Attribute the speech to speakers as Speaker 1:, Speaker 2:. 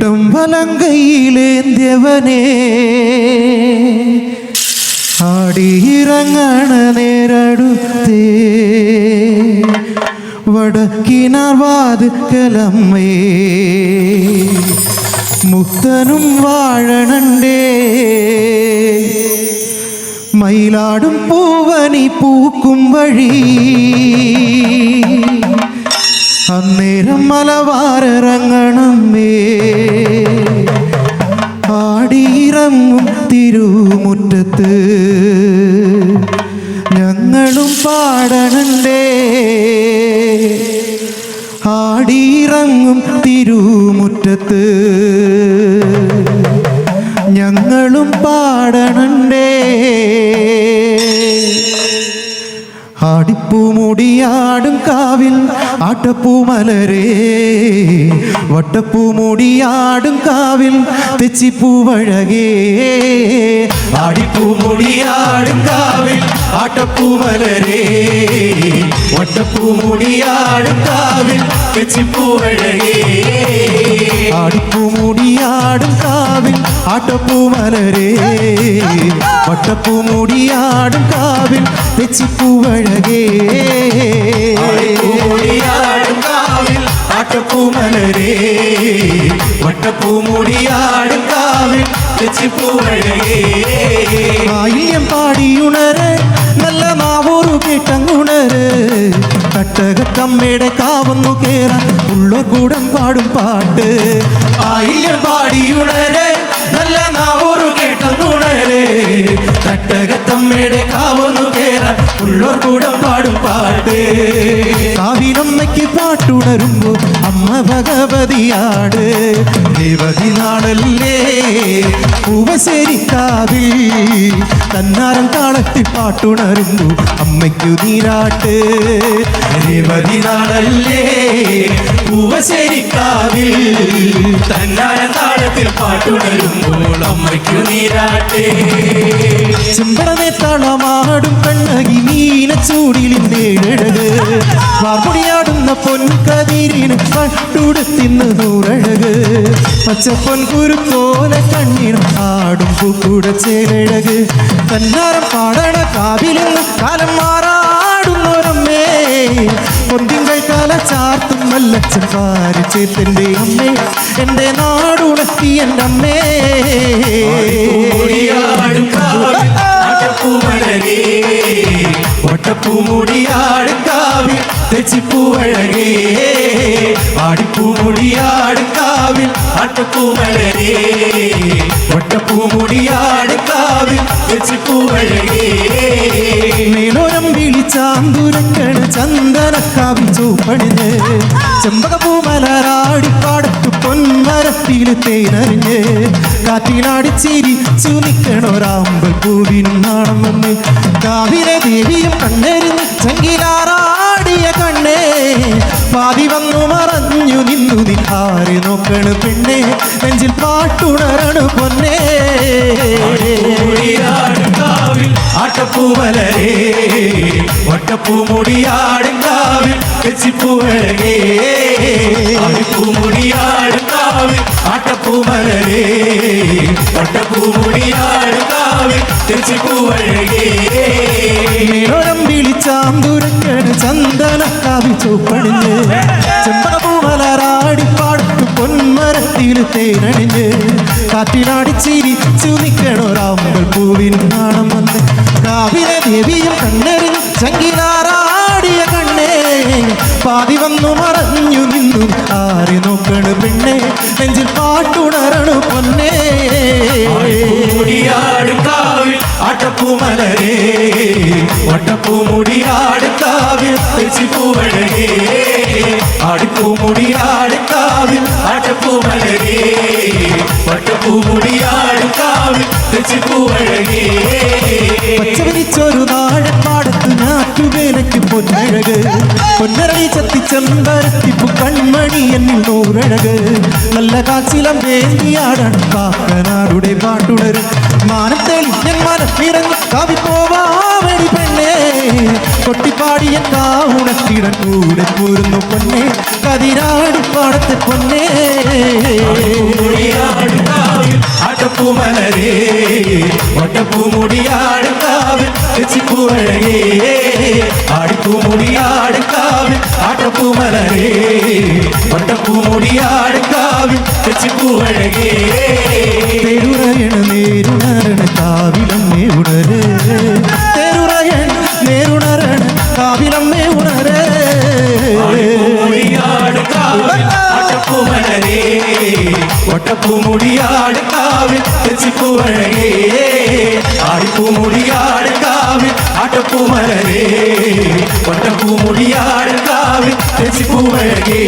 Speaker 1: വലങ്കയിലേന്ത്യവനേ ആടിയിറങ്ങണ നേരടുത്തേ വടക്കിനാർ വാതുക്കലമ്മേ മുക്തനും വാഴണണ്ടേ മയിലാടും പൂവനി പൂക്കും വഴി അന്നേരം മലവാറിറങ്ങണമേ ആടിയിറങ്ങും തിരുമുറ്റത്ത് ഞങ്ങളും പാടണണ്ടേ ആടിയിറങ്ങും തിരുമുറ്റത്ത് ഞങ്ങളും പാടണണ്ടേ ആടിപ്പൂമുടിയാടും കാവിൽ ആട്ടപ്പൂമലരേ വട്ടപ്പൂമുടിയാടും കാവിൽ തെച്ചിപ്പൂവഴകേ ആടിപ്പൂമുടിയാടും കാവിൽ ആട്ടപ്പൂമലരേ വട്ടപ്പൂമുടിയാടും കാവിൽ തെച്ചിപ്പൂവഴകേ ആടിപ്പൂമുടിയാടും കാവിൽ ആട്ടപ്പൂമലരേ വട്ടപ്പൂമുടിയാടും കാവിൽ തെച്ചിപ്പൂവഴകേ ആടിപ്പൂമുടിയാടും കാവിൽ ആട്ടപ്പൂമലരേ വട്ടപ്പൂമുടിയാടും കാവിൽ തെച്ചിപ്പൂവഴകേ ആയില്യം പാടിയുണര് നല്ല നാവൂറു കേട്ടങ്ങുണര് തട്ടകത്തമ്മയുടെ കാവന്നു കേറാൻ ഉള്ളോർ കൂടം പാടും പാട്ട് ആയില്യം പാടിയുണര് നല്ല നാവൂറു കേട്ടങ്ങുണര് തട്ടകത്തമ്മയുടെ കാവന്നു കേറാൻ ഉള്ളോർ കൂടം പാടും പാട്ട് കാവിലമ്മയ്ക്ക് പാട്ടുണരുമ്പോ അമ്മ ഭഗവതിയാട് ദേവതി നാടല്ലേ പൂവശേരിക്കാവിൽ തന്നാരം താളത്തിൽ പാട്ടുണരുമ്പോ അമ്മയ്ക്കു നീരാട്ട് ദേവതി നാടല്ലേ പൂവശേരിക്കാവിൽ തന്നാരം താളത്തിൽ പാട്ടുണരുമ്പോൾ അമ്മയ്ക്കു നീരാട്ട് ചെമ്പടനെ താളമാടും കണ്ണകി മീനച്ചൂടിലിന്തേഴഴക് വാർമുടിയാടുന്ന പൊൻകതിരിന് പട്ടുടുത്തിന്ന് നൂറഴക് പച്ചപ്പൊൻ കുരുത്തോല കണ്ണിനും ആടും പൂക്കൂട ചേലഴക് തന്നാരം പാടണ കാവിലെന്ന് കാലം മാറാടുന്നൊരമ്മേ പൊന്തിങ്കൾ കാല ചാർത്തും മല്ലച്ചൻ പാരി ചേത്തൻ്റെ അമ്മേ എൻ്റെ നാടുണത്തി എൻ്റെ അമ്മേ വട്ടപ്പൂമുടിയാടും കാവിൽ തെച്ചിപ്പൂവഴകേ ആടിപ്പൂമുടിയാടും കാവിൽ ആട്ടപ്പൂമലരേ വട്ടപ്പൂമുടിയാടും കാവിൽ തെച്ചിപ്പൂവഴകേ മേലോരം വിളിച്ചാന്തുരക്കണ് ചന്ദനക്കാവിൽ ചൂപ്പണിഞ്ഞ് ചെമ്പകപ്പൂമലരാടിപ്പാടത്തു പൊന്മരത്തിൽ തേനറിഞ്ഞ് കാറ്റിലാടിച്ചിരിച്ചു നിൽക്കണൊരാമ്പൽ പൂവിനും നാണം വന്ന് കാവിലെ ദേവിയും കണ്ണെറിഞ്ഞ് ചങ്കിലാറാടിയ കണ്ണേ പാതി വന്നു മറഞ്ഞു നിന്നു നീ ആരെ നോക്കണ് പെണ്ണേ നെഞ്ചിൽ പാട്ടുണരണു പൊന്നേ ആട്ടപ്പൂമലരേ വട്ടപ്പൂമുടിയാടും കാവിൽ തെച്ചിപ്പൂവഴകേ ആടിപ്പൂമുടിയാടും കാവിൽ ആട്ടപ്പൂമലരേ വട്ടപ്പൂമുടിയാടും കാവിൽ തെച്ചിപ്പൂവഴകേ മേലോരം വിളിച്ചാന്തുരക്കണ് ചന്ദനക്കാവിൽ ചൂപ്പണിഞ്ഞ് ചെമ്പകപ്പൂമലരാടിപ്പാടത്തു പൊന്മരത്തിൽ തേനണിഞ്ഞ് കാറ്റിലാടിച്ചിരിച്ചു നിൽക്കണൊരാമ്പൽ പൂവിൻ നാണം വന്ന് കാവിലെ ദേവിയും കണ്ണെറിഞ്ഞ് ചങ്കിലാറാടിയ കണ്ണേ പാതി വന്നു മറഞ്ഞു നിന്നു ആരെ നോക്കണു പെണ്ണേ നെഞ്ചിൽ പാട്ടുണരണു പൊന്നേ മുടിയാടും കാവിൽ ആട്ടപ്പൂമലരേ വട്ടപ്പൂമുടിയാടും കാവിൽ തെച്ചിപ്പൂവഴകേ ആടിപ്പൂമുടിയാടും കാവിൽ ആട്ടപ്പൂമലരേ വട്ടപ്പൂമുടിയാടും കാവിൽ തെച്ചിപ്പൂവഴകേ പച്ചവരിച്ചൊരു നാടൻ പാടത്ത് ഞാറ്റുവേലയ്ക്ക് പൊന്നഴക് പൊന്നരളി ചത്തിച്ചെമ്പരത്തിപ്പു കൺമണി
Speaker 2: കൺമണി എന്നിൽ നൂറഴക് നല്ല കാച്ചിലം വേണ്ടിയാടണം കാക്കനാടുടെ പാട്ടുടരും മാനം തെളിഞ്ഞൻ മനം നിറഞ്ഞ് കവി പോവാടി പെണ്ണേ കൊട്ടിപ്പാടിയ കാവുണത്തിടൻ കൂടെ പോരുന്നു പൊന്നേ കതിരാടി പാടത്തെ പൊന്നേ
Speaker 1: ആട്ടപ്പൂമലരേ വട്ടപ്പൂമുടിയാടും കാവിൽ തെച്ചിപ്പൂവഴകേ ആടിപ്പൂമുടിയാടും കാവിൽ ആട്ടപ്പൂമലരേ വട്ടപ്പൂമുടിയാടും കാവിൽ തെച്ചിപ്പൂവഴകേ
Speaker 2: തെരുറയണ നേരുണരണ കാവിലമ്മേ ഉണര് തെരുറയണ നേരുണരണ കാവിലമ്മേ ഉണര്
Speaker 1: ആട്ടപ്പൂമലരേ വട്ടപ്പൂമുടിയാടും കാവിൽ തെച്ചിപ്പൂവഴകേ ആടിപ്പൂമുടിയാടും കാവിൽ ആട്ടപ്പൂമലരേ വട്ടപ്പൂമുടിയാടും കാവിൽ തെച്ചിപ്പൂവഴകേ